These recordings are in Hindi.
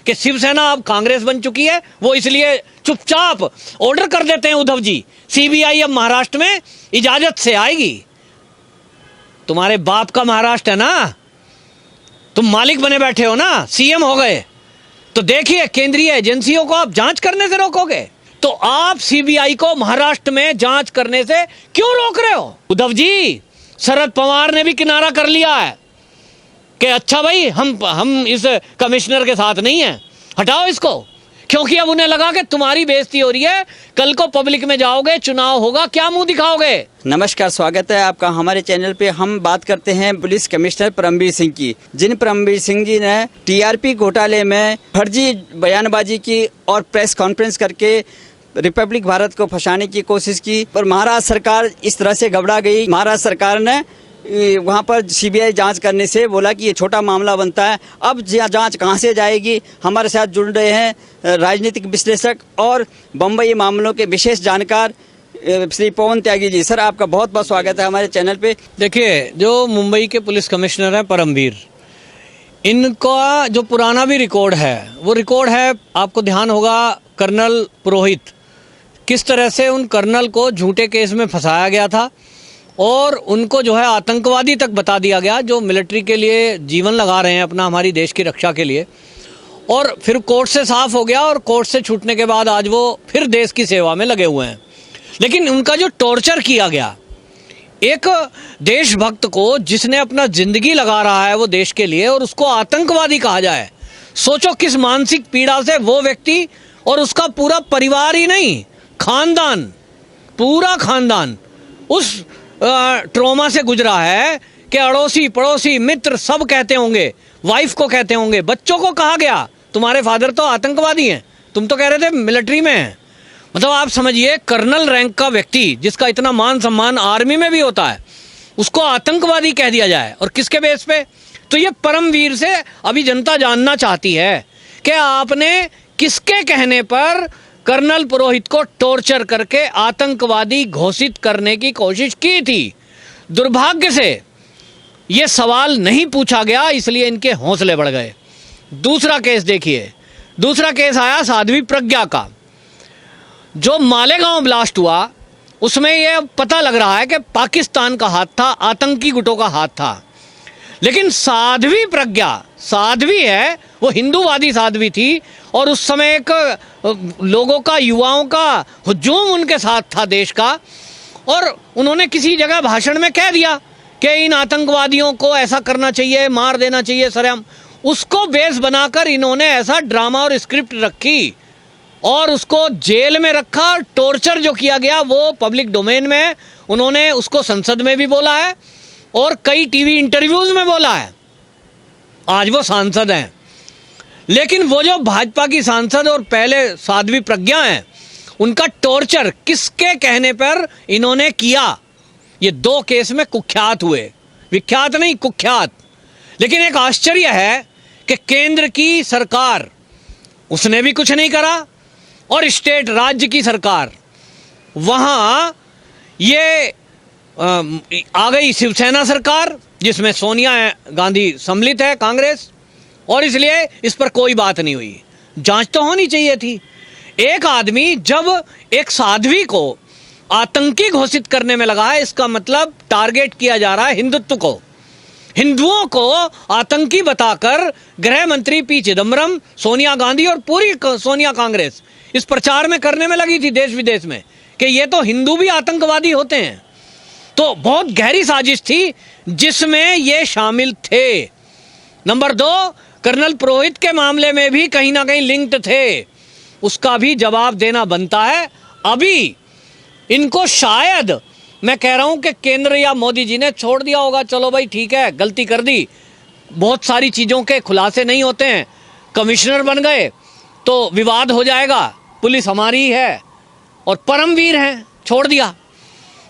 कि शिवसेना अब कांग्रेस बन चुकी है, वो इसलिए चुपचाप ऑर्डर कर देते हैं उद्धव जी, सीबीआई अब महाराष्ट्र में इजाजत से आएगी। तुम्हारे बाप का महाराष्ट्र है ना, तुम मालिक बने बैठे हो ना, सीएम हो गए, तो देखिए केंद्रीय एजेंसियों को आप जांच करने से रोकोगे, तो आप सीबीआई को महाराष्ट्र में जांच करने से क्यों रोक रहे हो? उद्धव जी, शरद पवार ने भी किनारा कर लिया है कि अच्छा भाई हम इस कमिश्नर के साथ नहीं हैं, हटाओ इसको, क्योंकि अब उन्हें लगा कि तुम्हारी बेइज्जती हो रही है, कल को पब्लिक में जाओगे, चुनाव होगा, क्या मुंह दिखाओगे? नमस्कार, स्वागत है आपका हमारे चैनल पे। हम बात करते हैं पुलिस कमिश्नर परमवीर सिंह की, जिन परमवीर सिंह जी ने टीआरपी घोटाले में फर्जी बयानबाजी की और प्रेस कॉन्फ्रेंस करके रिपब्लिक भारत को फंसाने की कोशिश की, पर महाराष्ट्र सरकार इस तरह से घबरा गई। महाराष्ट्र सरकार ने वहाँ पर सीबीआई जांच करने से बोला कि ये छोटा मामला बनता है। अब जांच कहाँ से जाएगी? हमारे साथ जुड़ रहे हैं राजनीतिक विश्लेषक और बम्बई मामलों के विशेष जानकार श्री पवन त्यागी जी। सर, आपका बहुत बहुत स्वागत है हमारे चैनल पे। देखिए, जो मुंबई के पुलिस कमिश्नर हैं परमवीर, इनका जो पुराना भी रिकॉर्ड है, वो रिकॉर्ड है, आपको ध्यान होगा, कर्नल पुरोहित, किस तरह से उन कर्नल को झूठे केस में फंसाया गया था और उनको जो है आतंकवादी तक बता दिया गया, जो मिलिट्री के लिए जीवन लगा रहे हैं अपना, हमारी देश की रक्षा के लिए, और फिर कोर्ट से साफ हो गया और कोर्ट से छूटने के बाद आज वो फिर देश की सेवा में लगे हुए हैं। लेकिन उनका जो टॉर्चर किया गया, एक देशभक्त को जिसने अपना जिंदगी लगा रहा है वो देश के लिए, और उसको आतंकवादी कहा जाए, सोचो किस मानसिक पीड़ा से वो व्यक्ति और उसका पूरा परिवार ही नहीं, खानदान, पूरा खानदान उस ट्रॉमा से गुजरा है कि अड़ोसी पड़ोसी मित्र सब कहते होंगे, वाइफ को कहते होंगे, बच्चों को कहा गया तुम्हारे फादर तो आतंकवादी हैं, तुम तो कह रहे थे मिलिट्री में हैं। मतलब आप समझिए, कर्नल रैंक का व्यक्ति जिसका इतना मान सम्मान आर्मी में भी होता है, उसको आतंकवादी कह दिया जाए, और किसके बेस पे? तो ये परमवीर से अभी जनता जानना चाहती है कि आपने किसके कहने पर कर्नल पुरोहित को टॉर्चर करके आतंकवादी घोषित करने की कोशिश की थी। दुर्भाग्य से ये सवाल नहीं पूछा गया, इसलिए इनके हौसले बढ़ गए। दूसरा केस देखिए, दूसरा केस आया साध्वी प्रज्ञा का। जो मालेगांव ब्लास्ट हुआ, उसमें यह पता लग रहा है कि पाकिस्तान का हाथ था, आतंकी गुटों का हाथ था। लेकिन साध्वी प्रज्ञा साध्वी है, वो हिंदूवादी साध्वी थी, और उस समय एक लोगों का, युवाओं का हुजूम उनके साथ था देश का, और उन्होंने किसी जगह भाषण में कह दिया कि इन आतंकवादियों को ऐसा करना चाहिए, मार देना चाहिए सरेआम। उसको बेस बनाकर इन्होंने ऐसा ड्रामा और स्क्रिप्ट रखी और उसको जेल में रखा। टॉर्चर जो किया गया वो पब्लिक डोमेन में है, उन्होंने उसको संसद में भी बोला है और कई टीवी इंटरव्यूज में बोला है। आज वो सांसद हैं, लेकिन वो जो भाजपा की सांसद और पहले साध्वी प्रज्ञा हैं, उनका टॉर्चर किसके कहने पर इन्होंने किया, ये दो केस में कुख्यात हुए, विख्यात नहीं कुख्यात। लेकिन एक आश्चर्य है कि केंद्र की सरकार, उसने भी कुछ नहीं करा, और स्टेट राज्य की सरकार, वहां ये आ गई शिवसेना सरकार, जिसमें सोनिया गांधी सम्मिलित है, कांग्रेस, और इसलिए इस पर कोई बात नहीं हुई। जांच तो होनी चाहिए थी। एक आदमी जब एक साध्वी को आतंकी घोषित करने में लगा है, इसका मतलब टारगेट किया जा रहा है हिंदुत्व को, हिंदुओं को आतंकी बताकर गृह मंत्री पी चिदम्बरम, सोनिया गांधी और पूरी सोनिया कांग्रेस इस प्रचार में करने में लगी थी देश विदेश में कि ये तो हिंदू भी आतंकवादी होते हैं। तो बहुत गहरी साजिश थी जिसमें ये शामिल थे। नंबर 2, कर्नल पुरोहित के मामले में भी कहीं ना कहीं लिंक्ड थे, उसका भी जवाब देना बनता है। अभी इनको शायद, मैं कह रहा हूं कि केंद्र या मोदी जी ने छोड़ दिया होगा, चलो भाई ठीक है, गलती कर दी, बहुत सारी चीजों के खुलासे नहीं होते हैं, कमिश्नर बन गए तो विवाद हो जाएगा, पुलिस हमारी है और परमवीर हैं, छोड़ दिया।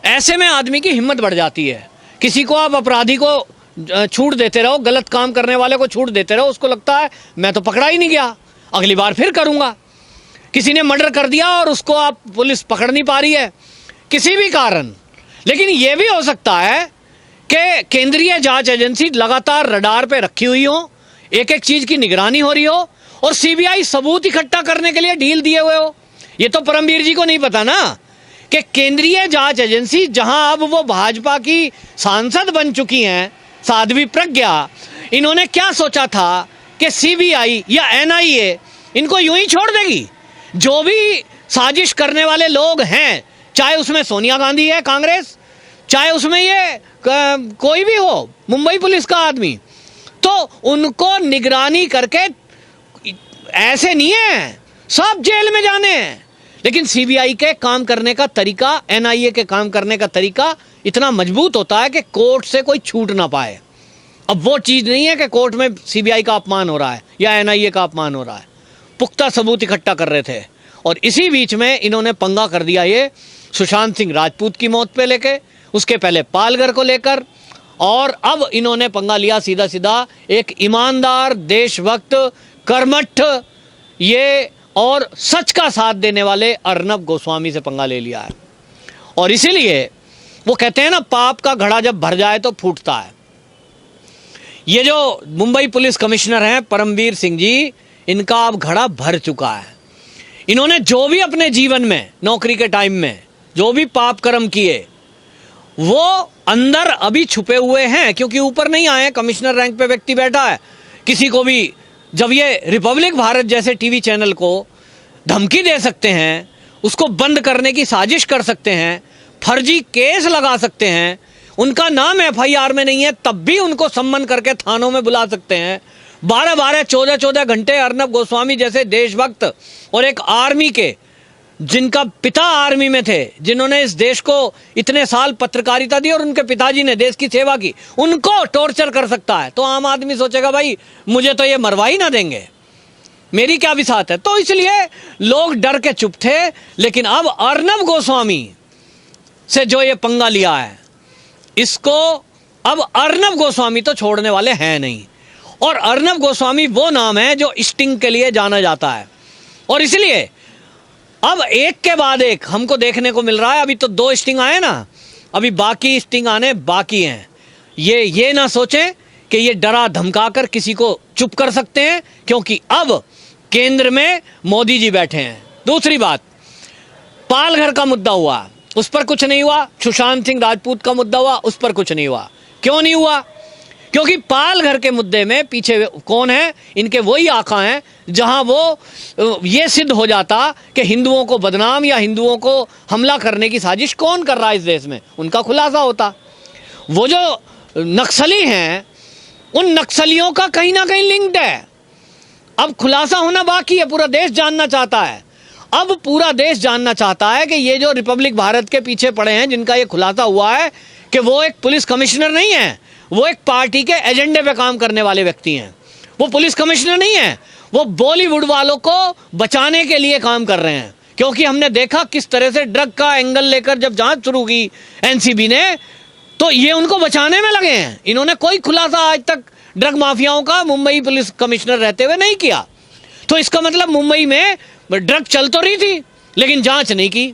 ऐसे में आदमी की हिम्मत बढ़ जाती है। किसी को आप अपराधी को छूट देते रहो, गलत काम करने वाले को छूट देते रहो, उसको लगता है मैं तो पकड़ा ही नहीं गया, अगली बार फिर करूंगा। किसी ने मर्डर कर दिया और उसको आप पुलिस पकड़ नहीं पा रही है किसी भी कारण। लेकिन यह भी हो सकता है कि केंद्रीय जांच एजेंसी लगातार रडार पे रखी हुई हो, एक एक चीज की निगरानी हो रही हो, और सीबीआई सबूत इकट्ठा करने के लिए ढील दिए हुए हो। ये तो परमवीर जी को नहीं पता ना कि केंद्रीय जांच एजेंसी, जहां अब वो भाजपा की सांसद बन चुकी हैं साध्वी प्रज्ञा, इन्होंने क्या सोचा था कि सीबीआई या एनआईए इनको यूं ही छोड़ देगी। जो भी साजिश करने वाले लोग हैं, चाहे उसमें सोनिया गांधी है कांग्रेस, चाहे उसमें ये कोई भी हो मुंबई पुलिस का आदमी, तो उनको निगरानी करके ऐसे नहीं है सब जेल में जाने हैं। लेकिन सीबीआई के काम करने का तरीका, एनआईए के काम करने का तरीका इतना मजबूत होता है कि कोर्ट से कोई छूट ना पाए। अब वो चीज नहीं है कि कोर्ट में सीबीआई का अपमान हो रहा है या एनआईए का अपमान हो रहा है। पुख्ता सबूत इकट्ठा कर रहे थे और इसी बीच में इन्होंने पंगा कर दिया ये सुशांत सिंह राजपूत की मौत पे लेके, उसके पहले पालघर को लेकर, और अब इन्होंने पंगा लिया सीधा सीधा एक ईमानदार, देशभक्त, कर्मठ ये और सच का साथ देने वाले अर्नब गोस्वामी से पंगा ले लिया है। और इसीलिए वो कहते हैं ना, पाप का घड़ा जब भर जाए तो फूटता है। ये जो मुंबई पुलिस कमिश्नर हैं परमवीर सिंह जी, इनका अब घड़ा भर चुका है। इन्होंने जो भी अपने जीवन में, नौकरी के टाइम में जो भी पाप कर्म किए, वो अंदर अभी छुपे हुए हैं, क्योंकि ऊपर नहीं आए। कमिश्नर रैंक पे व्यक्ति बैठा है, किसी को भी जब ये रिपब्लिक भारत जैसे टीवी चैनल को धमकी दे सकते हैं, उसको बंद करने की साजिश कर सकते हैं, फर्जी केस लगा सकते हैं, उनका नाम एफआईआर में नहीं है तब भी उनको सम्मन करके थानों में बुला सकते हैं। 12-12, 14-14 घंटे अर्नब गोस्वामी जैसे देशभक्त और एक आर्मी के, जिनका पिता आर्मी में थे, जिन्होंने इस देश को इतने साल पत्रकारिता दी और उनके पिताजी ने देश की सेवा की, उनको टॉर्चर कर सकता है। तो आम आदमी सोचेगा भाई मुझे तो ये मरवा ही ना देंगे, मेरी क्या विसात है। तो इसलिए लोग डर के चुप थे। लेकिन अब अर्नब गोस्वामी से जो ये पंगा लिया है, इसको अब अर्नब गोस्वामी तो छोड़ने वाले हैं नहीं। और अर्नब गोस्वामी वो नाम है जो स्टिंग के लिए जाना जाता है, और इसलिए अब एक के बाद एक हमको देखने को मिल रहा है। अभी तो 2 स्टिंग आए ना, अभी बाकी स्टिंग आने बाकी हैं। ये ना सोचें कि ये डरा धमका कर किसी को चुप कर सकते हैं, क्योंकि अब केंद्र में मोदी जी बैठे हैं। दूसरी बात, पालघर का मुद्दा हुआ, उस पर कुछ नहीं हुआ। सुशांत सिंह राजपूत का मुद्दा हुआ, उस पर कुछ नहीं हुआ। क्यों नहीं हुआ? क्योंकि पालघर के मुद्दे में पीछे कौन है? इनके वही आका हैं जहां वो ये सिद्ध हो जाता कि हिंदुओं को बदनाम या हिंदुओं को हमला करने की साजिश कौन कर रहा है इस देश में, उनका खुलासा होता। वो जो नक्सली हैं, उन नक्सलियों का कहीं ना कहीं लिंक्ड है। अब खुलासा होना बाकी है, पूरा देश जानना चाहता है। अब पूरा देश जानना चाहता है कि ये जो रिपब्लिक भारत के पीछे पड़े हैं, जिनका ये खुलासा हुआ है कि वो एक पुलिस कमिश्नर नहीं है, वो एक पार्टी के एजेंडे पे काम करने वाले व्यक्ति हैं। वो पुलिस कमिश्नर नहीं है, वो बॉलीवुड वालों को बचाने के लिए काम कर रहे हैं। क्योंकि हमने देखा किस तरह से ड्रग का एंगल लेकर जब जांच शुरू की एनसीबी ने, तो ये उनको बचाने में लगे हैं। इन्होंने कोई खुलासा आज तक ड्रग माफियाओं का मुंबई पुलिस कमिश्नर रहते हुए नहीं किया। तो इसका मतलब मुंबई में ड्रग चल तो रही थी, लेकिन जांच नहीं की।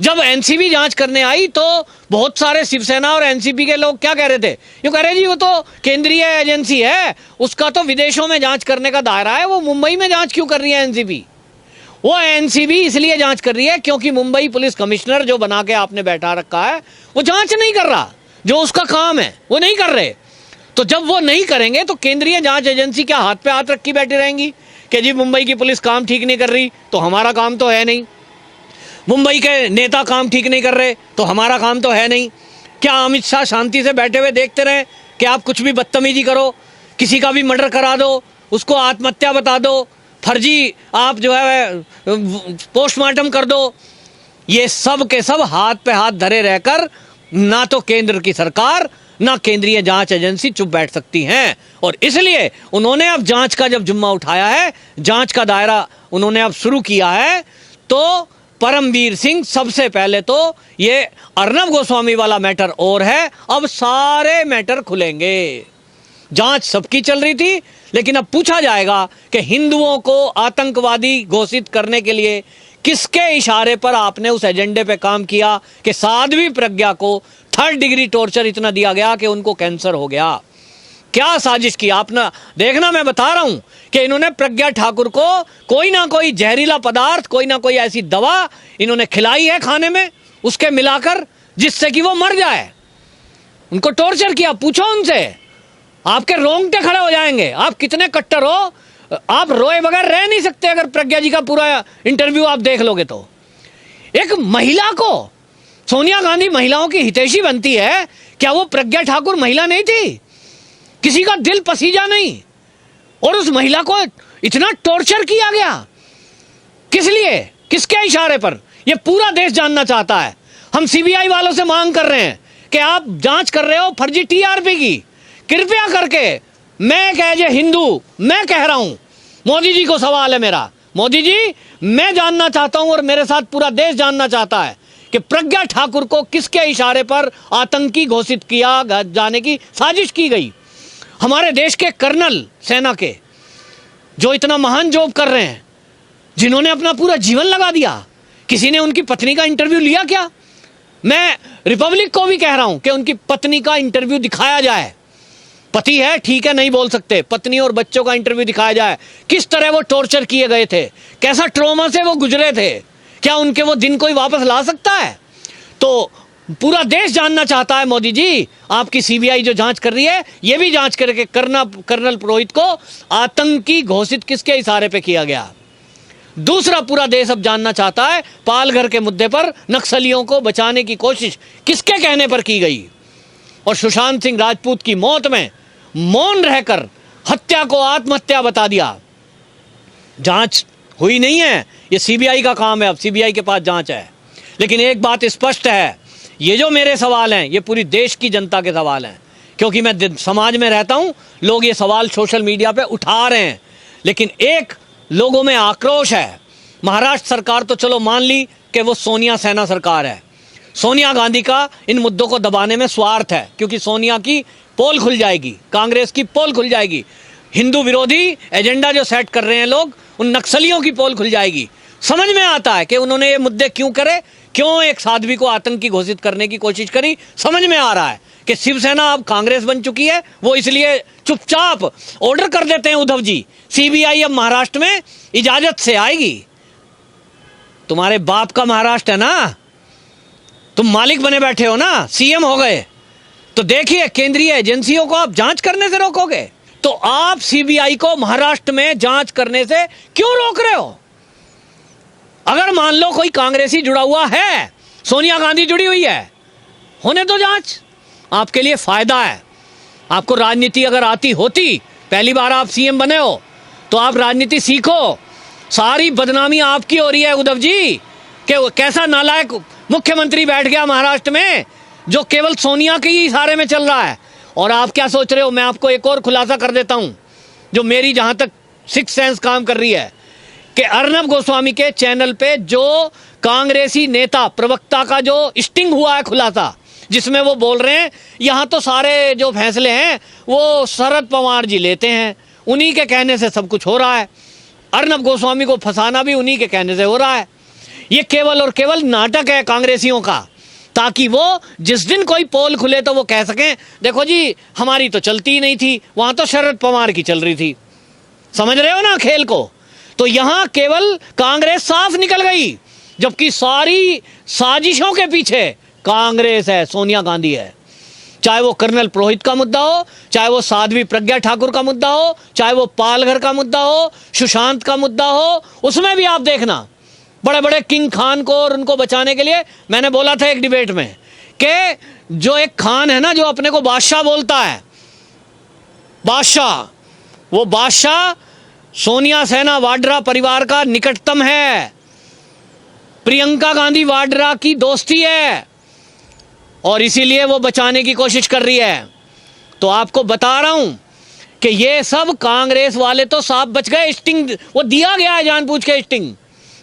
जब एनसीबी जांच करने आई तो बहुत सारे शिवसेना और एनसीबी के लोग क्या कह रहे थे? यूं कह रहे जी वो तो केंद्रीय एजेंसी है, उसका तो विदेशों में जांच करने का दायरा है, वो मुंबई में जांच क्यों कर रही है एनसीबी? वो एनसीबी इसलिए जांच कर रही है क्योंकि मुंबई पुलिस कमिश्नर जो बना के आपने बैठा रखा है, वो जांच नहीं कर रहा। जो उसका काम है वो नहीं कर रहे। तो जब वो नहीं करेंगे तो केंद्रीय जांच एजेंसी क्या हाथ पे हाथ रखी बैठी रहेंगी कि जी मुंबई की पुलिस काम ठीक नहीं कर रही तो हमारा काम तो है नहीं, मुंबई के नेता काम ठीक नहीं कर रहे तो हमारा काम तो है नहीं? क्या अमित शाह शांति से बैठे हुए देखते रहे कि आप कुछ भी बदतमीजी करो, किसी का भी मर्डर करा दो, उसको आत्महत्या बता दो, फर्जी आप जो है पोस्टमार्टम कर दो? ये सब के सब हाथ पे हाथ धरे रहकर ना तो केंद्र की सरकार ना केंद्रीय जांच एजेंसी चुप बैठ सकती हैं। और इसलिए उन्होंने अब जांच का जब जुम्मा उठाया है, जांच का दायरा उन्होंने अब शुरू किया है, तो परमवीर सिंह सबसे पहले तो ये अर्नब गोस्वामी वाला मैटर और है, अब सारे मैटर खुलेंगे। जांच सबकी चल रही थी, लेकिन अब पूछा जाएगा कि हिंदुओं को आतंकवादी घोषित करने के लिए किसके इशारे पर आपने उस एजेंडे पे काम किया कि साध्वी प्रज्ञा को 3rd डिग्री टॉर्चर इतना दिया गया कि उनको कैंसर हो गया। क्या साजिश की आपने देखना। मैं बता रहा हूं कि इन्होंने प्रज्ञा ठाकुर को कोई ना कोई जहरीला पदार्थ, कोई ना कोई ऐसी दवा इन्होंने खिलाई है खाने में, उसके मिलाकर, जिससे कि वो मर जाए। उनको टॉर्चर किया। पूछो उनसे, आपके रोंगटे खड़े हो जाएंगे। आप कितने कट्टर हो, आप रोए बगैर रह नहीं सकते। अगर प्रज्ञा जी का पूरा इंटरव्यू आप देख लोगे तो एक महिला को, सोनिया गांधी महिलाओं की हितैषी बनती है, क्या वो प्रज्ञा ठाकुर महिला नहीं थी? किसी का दिल पसीजा नहीं। और उस महिला को इतना टॉर्चर किया गया, किस लिए, किसके इशारे पर? ये पूरा देश जानना चाहता है। हम सीबीआई वालों से मांग कर रहे हैं कि आप जांच कर रहे हो फर्जी टीआरपी की, कृपया करके, मैं एक एज ए हिंदू मैं कह रहा हूं, मोदी जी को सवाल है मेरा, मोदी जी मैं जानना चाहता हूं और मेरे साथ पूरा देश जानना चाहता है कि प्रज्ञा ठाकुर को किसके इशारे पर आतंकी घोषित किया जाने की साजिश की गई। हमारे देश के कर्नल सेना के, जो इतना महान जॉब कर रहे हैं, जिन्होंने अपना पूरा जीवन लगा दिया, किसी ने उनकी पत्नी का इंटरव्यू लिया क्या? मैं रिपब्लिक को भी कह रहा हूं कि उनकी पत्नी का इंटरव्यू दिखाया जाए। पति है ठीक है, नहीं बोल सकते, पत्नी और बच्चों का इंटरव्यू दिखाया जाए। किस तरह वो टॉर्चर किए गए थे, कैसा ट्रॉमा से वो गुजरे थे, क्या उनके वो दिन कोई वापस ला सकता है? तो पूरा देश जानना चाहता है मोदी जी, आपकी सीबीआई जो जांच कर रही है, ये भी जांच करके कर्नल पुरोहित को आतंकी घोषित किसके इशारे पे किया गया। दूसरा, पूरा देश अब जानना चाहता है पालघर के मुद्दे पर नक्सलियों को बचाने की कोशिश किसके कहने पर की गई। और सुशांत सिंह राजपूत की मौत में मौन रहकर हत्या को आत्महत्या बता दिया। जांच हुई नहीं है, ये सीबीआई का काम है, अब सीबीआई के पास जांच है। लेकिन एक बात स्पष्ट है, ये जो मेरे सवाल हैं, ये पूरी देश की जनता के सवाल हैं, क्योंकि मैं समाज में रहता हूं, लोग ये सवाल सोशल मीडिया पे उठा रहे हैं। लेकिन एक लोगों में आक्रोश है। महाराष्ट्र सरकार तो चलो मान ली कि वो सोनिया सेना सरकार है, सोनिया गांधी का इन मुद्दों को दबाने में स्वार्थ है, क्योंकि सोनिया की पोल खुल जाएगी, कांग्रेस की पोल खुल जाएगी, हिंदू विरोधी एजेंडा जो सेट कर रहे हैं लोग, उन नक्सलियों की पोल खुल जाएगी। समझ में आता है कि उन्होंने ये मुद्दे क्यों करे, क्यों एक साध्वी को आतंकी घोषित करने की कोशिश करी। समझ में आ रहा है कि शिवसेना अब कांग्रेस बन चुकी है, वो इसलिए चुपचाप ऑर्डर कर देते हैं उद्धव जी, सीबीआई अब महाराष्ट्र में इजाजत से आएगी। तुम्हारे बाप का महाराष्ट्र है ना, तुम मालिक बने बैठे हो ना, सीएम हो गए, तो देखिए केंद्रीय एजेंसियों को आप जांच करने से रोकोगे, तो आप सीबीआई को महाराष्ट्र में जांच करने से क्यों रोक रहे हो? अगर मान लो कोई कांग्रेसी जुड़ा हुआ है, सोनिया गांधी जुड़ी हुई है, होने दो जांच, आपके लिए फायदा है। आपको राजनीति अगर आती होती, पहली बार आप सीएम बने हो, तो आप राजनीति सीखो। सारी बदनामी आपकी हो रही है उद्धव जी, कि कैसा नालायक मुख्यमंत्री बैठ गया महाराष्ट्र में, जो केवल सोनिया के ही इशारे में चल रहा है। और आप क्या सोच रहे हो? मैं आपको एक और खुलासा कर देता हूं, जो मेरी जहां तक सिक्स सेंस काम कर रही है, कि अर्नब गोस्वामी के चैनल पे जो कांग्रेसी नेता प्रवक्ता का जो स्टिंग हुआ है खुलासा, जिसमें वो बोल रहे हैं यहां तो सारे जो फैसले हैं वो शरद पवार जी लेते हैं, उन्हीं के कहने से सब कुछ हो रहा है, अर्नब गोस्वामी को फंसाना भी उन्हीं के कहने से हो रहा है। ये केवल और केवल नाटक है कांग्रेसियों का, ताकि वो जिस दिन कोई पोल खुले तो वो कह सकें देखो जी हमारी तो चलती ही नहीं थी, वहां तो शरद पवार की चल रही थी। समझ रहे हो ना खेल को? तो यहां केवल कांग्रेस साफ निकल गई, जबकि सारी साजिशों के पीछे कांग्रेस है, सोनिया गांधी है। चाहे वो कर्नल पुरोहित का मुद्दा हो, चाहे वो साध्वी प्रज्ञा ठाकुर का मुद्दा हो, चाहे वो पालघर का मुद्दा हो, सुशांत का मुद्दा हो, उसमें भी आप देखना बड़े बड़े किंग खान को और उनको बचाने के लिए, मैंने बोला था एक डिबेट में कि जो एक खान है ना जो अपने को बादशाह बोलता है, बादशाह, वो बादशाह सोनिया सेना वाड्रा परिवार का निकटतम है, प्रियंका गांधी वाड्रा की दोस्ती है, और इसीलिए वो बचाने की कोशिश कर रही है। तो आपको बता रहा हूं कि ये सब कांग्रेस वाले तो साफ बच गए। स्टिंग वो दिया गया है जानबूझ के स्टिंग,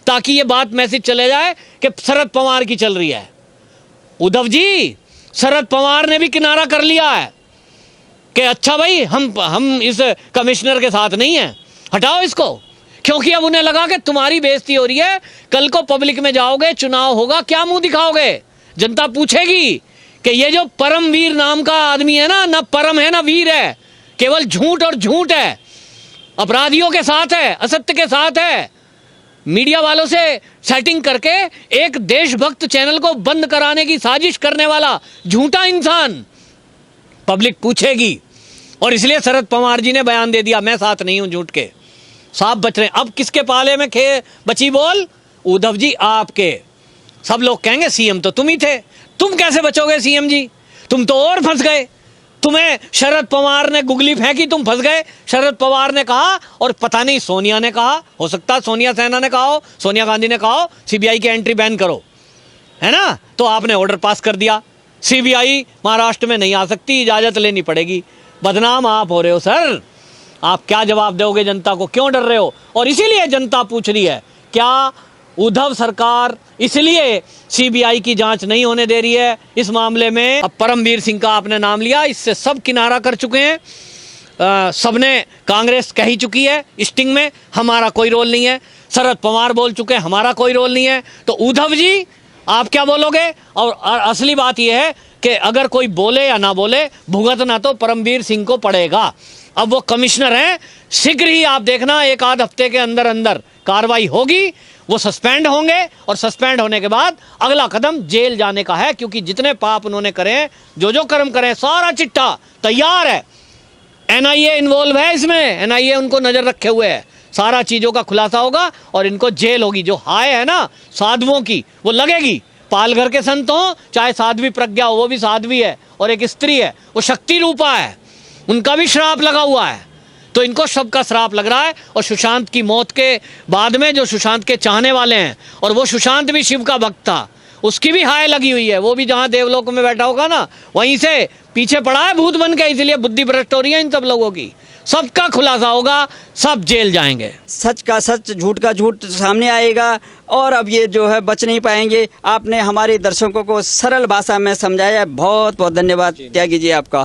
ताकि ये बात मैसेज चले जाए कि शरद पवार की चल रही है। उद्धव जी, शरद पवार ने भी किनारा कर लिया है कि अच्छा भाई हम इस कमिश्नर के साथ नहीं हैं, हटाओ इसको, क्योंकि अब उन्हें लगा कि तुम्हारी बेइज्जती हो रही है, कल को पब्लिक में जाओगे, चुनाव होगा, क्या मुंह दिखाओगे? जनता पूछेगी कि ये जो परमवीर नाम का आदमी है ना परम है ना वीर है, केवल झूठ और झूठ है, अपराधियों के साथ है, असत्य के साथ है। मीडिया वालों से सेटिंग करके एक देशभक्त चैनल को बंद कराने की साजिश करने वाला झूठा इंसान पब्लिक पूछेगी। और इसलिए शरद पवार जी ने बयान दे दिया, मैं साथ नहीं हूं झूठ के, सांप बच रहे। अब किसके पाले में बची बोल? उद्धव जी आपके। सब लोग कहेंगे सीएम तो तुम ही थे, तुम कैसे बचोगे सीएम जी, तुम तो और फंस गए। तुम्हें शरद पवार ने गुगली फेंकी, तुम फंस गए। शरद पवार ने कहा, और पता नहीं सोनिया ने कहा, हो सकता है सोनिया सेना ने कहा हो, सोनिया गांधी ने कहा हो, सीबीआई की एंट्री बैन करो, है ना? तो आपने ऑर्डर पास कर दिया, सीबीआई महाराष्ट्र में नहीं आ सकती, इजाजत लेनी पड़ेगी। बदनाम आप हो रहे हो सर। आप क्या जवाब दोगे जनता को? क्यों डर रहे हो? और इसीलिए जनता पूछ रही है, क्या उद्धव सरकार इसलिए सीबीआई की जांच नहीं होने दे रही है इस मामले में? अब परमवीर सिंह का आपने नाम लिया, इससे सब किनारा कर चुके हैं। सबने, कांग्रेस कह ही चुकी है स्टिंग में, हमारा कोई रोल नहीं है। शरद पवार बोल चुके हैं, हमारा कोई रोल नहीं है। तो उद्धव जी आप क्या बोलोगे? और असली बात यह है कि अगर कोई बोले या ना बोले, भुगतना तो परमवीर सिंह को पड़ेगा। अब वो कमिश्नर हैं, शीघ्र ही आप देखना, एक आध हफ्ते के अंदर अंदर कार्रवाई होगी, वो सस्पेंड होंगे, और सस्पेंड होने के बाद अगला कदम जेल जाने का है। क्योंकि जितने पाप उन्होंने करे, जो कर्म करे, सारा चिट्ठा तैयार है। एनआईए इन्वॉल्व है इसमें, एनआईए उनको नजर रखे हुए है। सारा चीजों का खुलासा होगा और इनको जेल होगी। जो हाय है ना साधुओं की, वो लगेगी। पालघर के संत हो, चाहे साध्वी प्रज्ञा हो, वो भी साध्वी है और एक स्त्री है, वो शक्ति रूपा है, उनका भी श्राप लगा हुआ है। तो इनको सबका श्राप लग रहा है। और सुशांत की मौत के बाद में जो सुशांत के चाहने वाले हैं, और वो सुशांत भी शिव का भक्त था, उसकी भी हाय लगी हुई है। वो भी जहां देवलोक में बैठा होगा ना, वहीं से पीछे पड़ा है भूत बन के। इसलिए बुद्धि भ्रष्ट हो रही है इन सब लोगों की। सबका खुलासा होगा, सब जेल जाएंगे। सच का सच, झूठ का झूठ सामने आएगा, और अब ये जो है बच नहीं पाएंगे। आपने हमारे दर्शकों को सरल भाषा में समझाया, बहुत बहुत धन्यवाद त्यागी जी आपका।